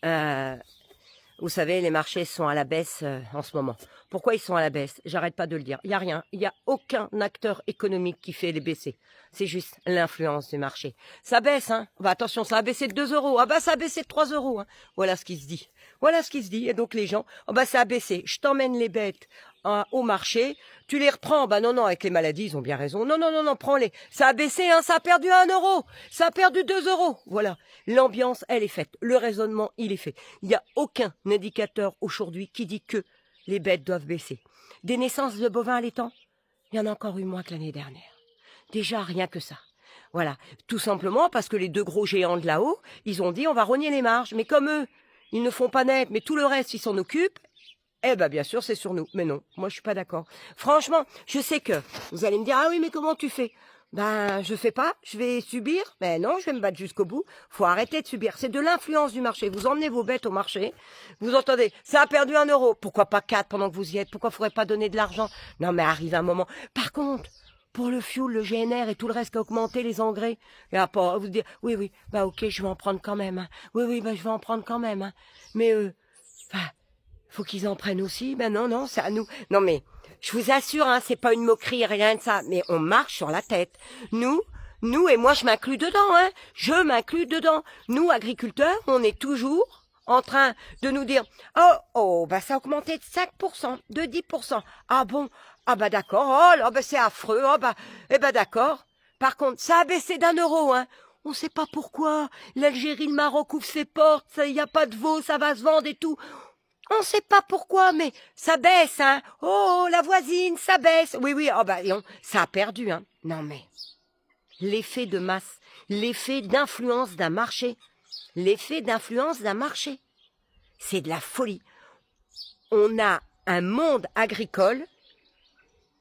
Euh, Vous savez, les marchés sont à la baisse en ce moment. Pourquoi ils sont à la baisse? J'arrête pas de le dire. Il n'y a rien. Il n'y a aucun acteur économique qui fait les baisser. C'est juste l'influence du marché. Ça baisse, hein. Bah, attention, ça a baissé de 2 euros. Ah bah, ça a baissé de 3 euros, hein. Voilà ce qui se dit. Voilà ce qui se dit. Et donc, les gens, oh bah, ça a baissé. Je t'emmène les bêtes au marché. Tu les reprends. Bah, non, non, avec les maladies, ils ont bien raison. Non, non, non, non, prends-les. Ça a baissé, hein. Ça a perdu 1 euro. Ça a perdu 2 euros. Voilà. L'ambiance, elle est faite. Le raisonnement, il est fait. Il n'y a aucun indicateur aujourd'hui qui dit que les bêtes doivent baisser. Des naissances de bovins allaitants, il y en a encore eu moins que l'année dernière. Déjà, rien que ça. Voilà. Tout simplement parce que les deux gros géants de là-haut, ils ont dit on va rogner les marges. Mais comme eux, ils ne font pas net, mais tout le reste, ils s'en occupent, eh ben bien sûr, c'est sur nous. Mais non, moi je suis pas d'accord. Franchement, je sais que vous allez me dire ah oui, mais comment tu fais? Ben je fais pas, je vais subir. Mais non, je vais me battre jusqu'au bout. Faut arrêter de subir. C'est de l'influence du marché. Vous emmenez vos bêtes au marché. Vous entendez? Ça a perdu 1 euro. Pourquoi pas 4 pendant que vous y êtes? Pourquoi faudrait pas donner de l'argent? Non, mais arrive un moment. Par contre, pour le fuel, le GNR et tout le reste qui a augmenté, les engrais, et à part vous dire oui, oui, bah ok, je vais en prendre quand même. Hein. Oui, oui, bah je vais en prendre quand même. Hein. Mais enfin, faut qu'ils en prennent aussi. Ben non, non, c'est à nous. Non mais, je vous assure, hein, c'est pas une moquerie, rien de ça. Mais on marche sur la tête. Nous, et moi je m'inclus dedans, hein. Je m'inclus dedans. Nous, agriculteurs, on est toujours en train de nous dire, oh, bah ça a augmenté de 5%, de 10%. Ah bon? Ah bah d'accord. Oh là, bah c'est affreux. Oh bah, eh bah d'accord. Par contre, ça a baissé d'1 euro, hein. On sait pas pourquoi. L'Algérie, le Maroc ouvrent ses portes, il n'y a pas de veau, ça va se vendre et tout. On sait pas pourquoi, mais ça baisse, hein. Oh, la voisine, ça baisse. Oui, oui, oh bah, ça a perdu, hein. Non, mais l'effet de masse, l'effet d'influence d'un marché, l'effet d'influence d'un marché, c'est de la folie. On a un monde agricole,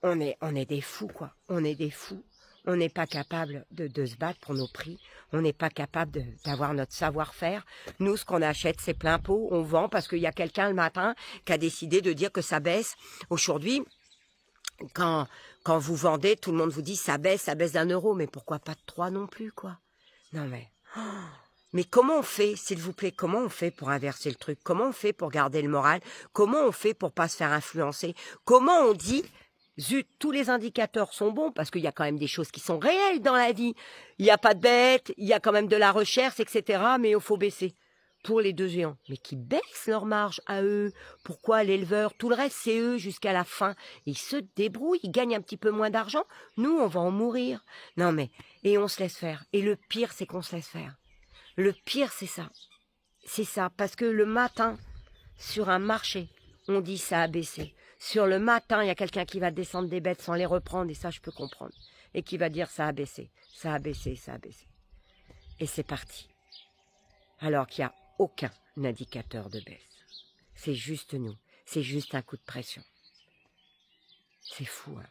on est des fous, quoi. On est des fous. On n'est pas capable de se battre pour nos prix. On n'est pas capable d'avoir notre savoir-faire. Nous, ce qu'on achète, c'est plein pot. On vend parce qu'il y a quelqu'un le matin qui a décidé de dire que ça baisse. Aujourd'hui, quand vous vendez, tout le monde vous dit ça baisse d'1 euro. Mais pourquoi pas de 3 non plus, quoi? Non mais... Mais comment on fait, s'il vous plaît, comment on fait pour inverser le truc? Comment on fait pour garder le moral? Comment on fait pour pas se faire influencer? Comment on dit, zut, tous les indicateurs sont bons parce qu'il y a quand même des choses qui sont réelles dans la vie. Il n'y a pas de bêtes, il y a quand même de la recherche, etc. Mais il faut baisser. Pour les deux géants, mais qui baissent leur marge à eux. Pourquoi l'éleveur? Tout le reste, c'est eux jusqu'à la fin. Ils se débrouillent, ils gagnent un petit peu moins d'argent. Nous, on va en mourir. Non mais, et on se laisse faire. Et le pire, c'est qu'on se laisse faire. Le pire, c'est ça. C'est ça, parce que le matin, sur un marché, on dit ça a baissé. Sur le matin, il y a quelqu'un qui va descendre des bêtes sans les reprendre, et ça, je peux comprendre. Et qui va dire ça a baissé, ça a baissé, ça a baissé. Et c'est parti. Alors qu'il n'y a aucun indicateur de baisse. C'est juste nous. C'est juste un coup de pression. C'est fou, hein.